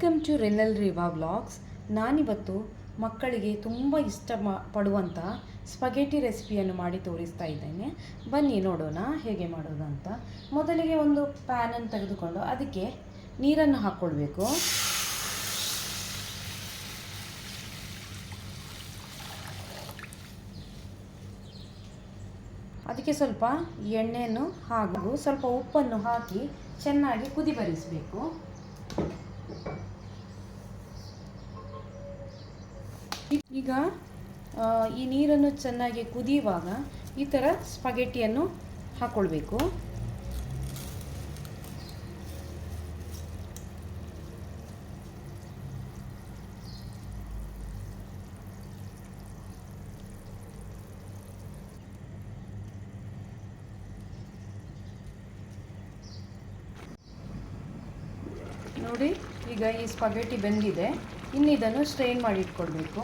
Welcome to ರೆನಲ್ ರಿವಾ vlogs. ನಾನಿವತ್ತು ಮಕ್ಕಳಿಗೆ ತುಂಬ ಪಡುವಂಥ ಸ್ಪಗೆಟಿ ರೆಸಿಪಿಯನ್ನು ಮಾಡಿ ತೋರಿಸ್ತಾ ಇದ್ದೇನೆ. ಬನ್ನಿ ನೋಡೋಣ ಹೇಗೆ ಮಾಡೋದು ಅಂತ. ಮೊದಲಿಗೆ ಒಂದು ಪ್ಯಾನನ್ನು ತೆಗೆದುಕೊಂಡು ಅದಕ್ಕೆ ನೀರನ್ನು ಹಾಕ್ಕೊಳ್ಬೇಕು. ಅದಕ್ಕೆ ಸ್ವಲ್ಪ ಎಣ್ಣೆಯನ್ನು ಹಾಗೂ ಸ್ವಲ್ಪ ಉಪ್ಪನ್ನು ಹಾಕಿ ಚೆನ್ನಾಗಿ ಕುದಿ ಬರಿಸಬೇಕು. ಈಗ ಈ ನೀರನ್ನು ಚೆನ್ನಾಗಿ ಕುದಿಯುವಾಗ ಈ ಥರ ಸ್ಪಗೆಟಿಯನ್ನು ಹಾಕ್ಕೊಳ್ಬೇಕು. ನೋಡಿ, ಈಗ ಈ ಸ್ಪಗೆಟಿ ಬೆಂದಿದೆ. ಇನ್ನು ಇದನ್ನು ಸ್ಟ್ರೈನ್ ಮಾಡಿ ಇಟ್ಕೊಳ್ಬೇಕು.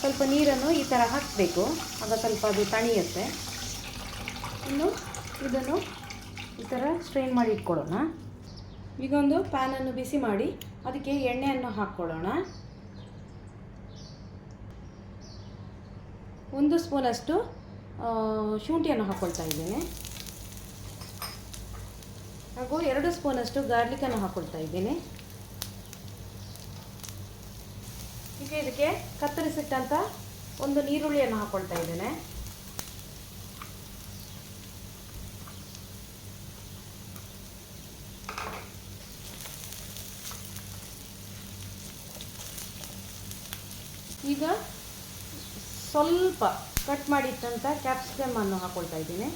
ಸ್ವಲ್ಪ ನೀರನ್ನು ಈ ಥರ ಹಾಕಬೇಕು, ಆಗ ಸ್ವಲ್ಪ ಅದು ತಣಿಯುತ್ತೆ. ಇನ್ನು ಇದನ್ನು ಈ ಥರ ಸ್ಟ್ರೈನ್ ಮಾಡಿ ಇಟ್ಕೊಳ್ಳೋಣ. ಈಗ ಒಂದು ಪ್ಯಾನನ್ನು ಬಿಸಿ ಮಾಡಿ ಅದಕ್ಕೆ ಎಣ್ಣೆಯನ್ನು ಹಾಕ್ಕೊಳ್ಳೋಣ. 1 ಸ್ಪೂನಷ್ಟು ಶುಂಠಿಯನ್ನು ಹಾಕ್ಕೊಳ್ತಾ ಇದ್ದೇನೆ, ಹಾಗೂ 2 ಸ್ಪೂನಷ್ಟು ಗಾರ್ಲಿಕನ್ನು ಹಾಕ್ಕೊಳ್ತಾ ಇದ್ದೇನೆ. ಈಗ ಇದಕ್ಕೆ ಕತ್ತರಿಸಿಟ್ಟಂಥ ಒಂದು ಈರುಳ್ಳಿಯನ್ನು ಹಾಕ್ಕೊಳ್ತಾ ಇದ್ದೇನೆ. ಈಗ ಸ್ವಲ್ಪ ಕಟ್ ಮಾಡಿಟ್ಟಂಥ ಕ್ಯಾಪ್ಸಿಕಮ್ ಅನ್ನು ಹಾಕ್ಕೊಳ್ತಾ ಇದ್ದೀನಿ.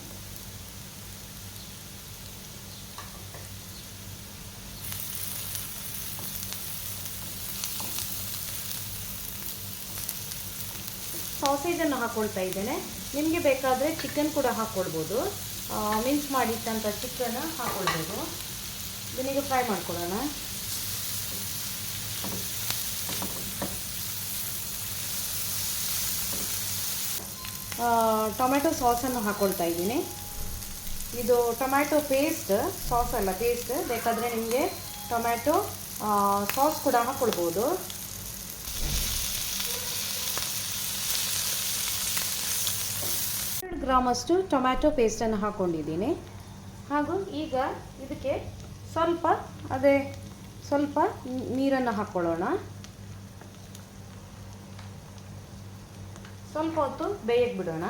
ಸಾಸೇಜನ್ನು ಹಾಕ್ಕೊಳ್ತಾ ಇದ್ದೇನೆ. ನಿಮಗೆ ಬೇಕಾದರೆ ಚಿಕನ್ ಕೂಡ ಹಾಕ್ಕೊಳ್ಬೋದು. ಮಿನ್ಸ್ ಮಾಡಿಟ್ಟಂಥ ಚಿಕನ್ ಹಾಕ್ಕೊಳ್ಬೋದು. ಇದನ್ನೀಗ ಫ್ರೈ ಮಾಡ್ಕೊಳ್ಳೋಣ. ಟೊಮೆಟೊ ಸಾಸನ್ನು ಹಾಕ್ಕೊಳ್ತಾ ಇದ್ದೀನಿ. ಇದು ಟೊಮ್ಯಾಟೊ ಪೇಸ್ಟ್, ಸಾಸ್ ಅಲ್ಲ, ಪೇಸ್ಟ್. ಬೇಕಾದರೆ ನಿಮಗೆ ಟೊಮ್ಯಾಟೊ ಸಾಸ್ ಕೂಡ ಹಾಕ್ಕೊಳ್ಬೋದು. ಗ್ರಾಮಷ್ಟು ಟೊಮ್ಯಾಟೊ ಪೇಸ್ಟನ್ನು ಹಾಕ್ಕೊಂಡಿದ್ದೀನಿ. ಹಾಗೂ ಈಗ ಇದಕ್ಕೆ ಸ್ವಲ್ಪ ನೀರನ್ನು ಹಾಕ್ಕೊಳ್ಳೋಣ. ಸ್ವಲ್ಪ ಹೊತ್ತು ಬೇಯಕ್ಕೆ ಬಿಡೋಣ.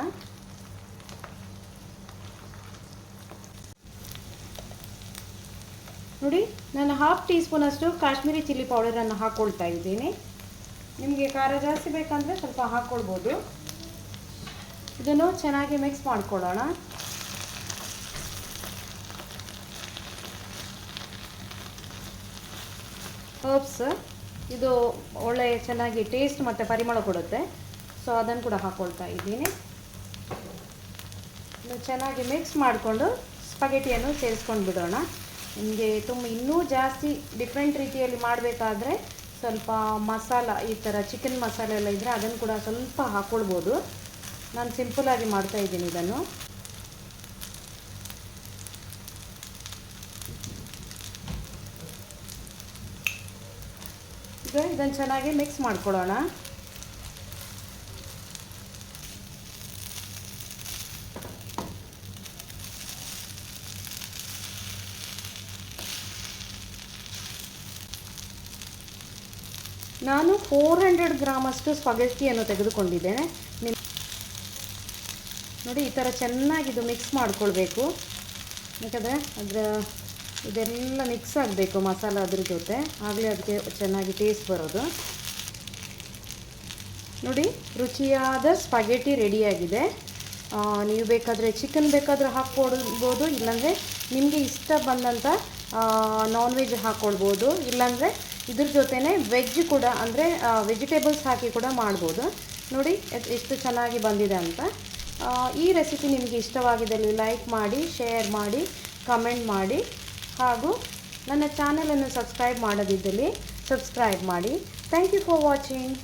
ನೋಡಿ, ನಾನು 1/2 ಟೀ ಸ್ಪೂನಷ್ಟು ಕಾಶ್ಮೀರಿ ಚಿಲ್ಲಿ ಪೌಡರನ್ನು ಹಾಕ್ಕೊಳ್ತಾ ಇದ್ದೀನಿ. ನಿಮಗೆ ಖಾರ ಜಾಸ್ತಿ ಬೇಕಂದರೆ ಸ್ವಲ್ಪ ಹಾಕ್ಕೊಳ್ಬೋದು. ಇದನ್ನು ಚೆನ್ನಾಗಿ ಮಿಕ್ಸ್ ಮಾಡ್ಕೊಳ್ಳೋಣ. ಹರ್ಬ್ಸ್, ಇದು ಒಳ್ಳೆ ಚೆನ್ನಾಗಿ ಟೇಸ್ಟ್ ಮತ್ತು ಪರಿಮಳ ಕೊಡುತ್ತೆ. ಸೊ ಅದನ್ನು ಕೂಡ ಹಾಕ್ಕೊಳ್ತಾ ಇದ್ದೀನಿ. ಚೆನ್ನಾಗಿ ಮಿಕ್ಸ್ ಮಾಡಿಕೊಂಡು ಸ್ಪಗೆಟಿಯನ್ನು ಸೇರಿಸ್ಕೊಂಡು ಬಿಡೋಣ. ನಿಮಗೆ ಇನ್ನೂ ಜಾಸ್ತಿ ಡಿಫ್ರೆಂಟ್ ರೀತಿಯಲ್ಲಿ ಮಾಡಬೇಕಾದ್ರೆ ಸ್ವಲ್ಪ ಮಸಾಲ, ಈ ಥರ ಚಿಕನ್ ಮಸಾಲೆ ಎಲ್ಲ ಇದ್ದರೆ ಅದನ್ನು ಕೂಡ ಸ್ವಲ್ಪ ಹಾಕ್ಕೊಳ್ಬೋದು. ನಾನು ಸಿಂಪಲ್ಲಾಗಿ ಮಾಡ್ತಾ ಇದ್ದೀನಿ ಇದನ್ನು. ಈಗ ಇದನ್ನು ಚೆನ್ನಾಗಿ ಮಿಕ್ಸ್ ಮಾಡ್ಕೊಳ್ಳೋಣ. ನಾನು 400 ಗ್ರಾಮಷ್ಟು ಸ್ಪಗೆಟಿಯನ್ನು ತೆಗೆದುಕೊಂಡಿದ್ದೇನೆ. ನೋಡಿ, ಈ ಥರ ಚೆನ್ನಾಗಿ ಇದು ಮಿಕ್ಸ್ ಮಾಡ್ಕೊಳ್ಬೇಕು. ಯಾಕಂದರೆ ಇದೆಲ್ಲ ಮಿಕ್ಸ್ ಆಗಬೇಕು ಮಸಾಲ ಅದ್ರ ಜೊತೆ, ಆಗಲೇ ಅದಕ್ಕೆ ಚೆನ್ನಾಗಿ ಟೇಸ್ಟ್ ಬರೋದು. ನೋಡಿ, ರುಚಿಯಾದ ಸ್ಪಗೆಟಿ ರೆಡಿಯಾಗಿದೆ. ನೀವು ಬೇಕಾದರೆ ಚಿಕನ್ ಬೇಕಾದರೆ ಹಾಕ್ಕೊಳ್ಬೋದು, ಇಲ್ಲಾಂದರೆ ನಿಮಗೆ ಇಷ್ಟ ಬಂದಂಥ ನಾನ್ ವೆಜ್ ಹಾಕ್ಕೊಳ್ಬೋದು. ಇಲ್ಲಾಂದರೆ ಇದ್ರ ಜೊತೆನೇ ವೆಜ್ ಕೂಡ, ಅಂದರೆ ವೆಜಿಟೇಬಲ್ಸ್ ಹಾಕಿ ಕೂಡ ಮಾಡ್ಬೋದು. ನೋಡಿ ಎಷ್ಟು ಚೆನ್ನಾಗಿ ಬಂದಿದೆ ಅಂತ. ಈ ರೆಸಿಪಿ ನಿಮಗೆ ಇಷ್ಟವಾಗಿದ್ದಲ್ಲಿ ಲೈಕ್ ಮಾಡಿ, ಶೇರ್ ಮಾಡಿ, ಕಮೆಂಟ್ ಮಾಡಿ, ಹಾಗೂ ನನ್ನ ಚಾನಲನ್ನು ಸಬ್ಸ್ಕ್ರೈಬ್ ಮಾಡದಿದ್ದಲ್ಲಿ ಸಬ್ಸ್ಕ್ರೈಬ್ ಮಾಡಿ. Thank you for watching.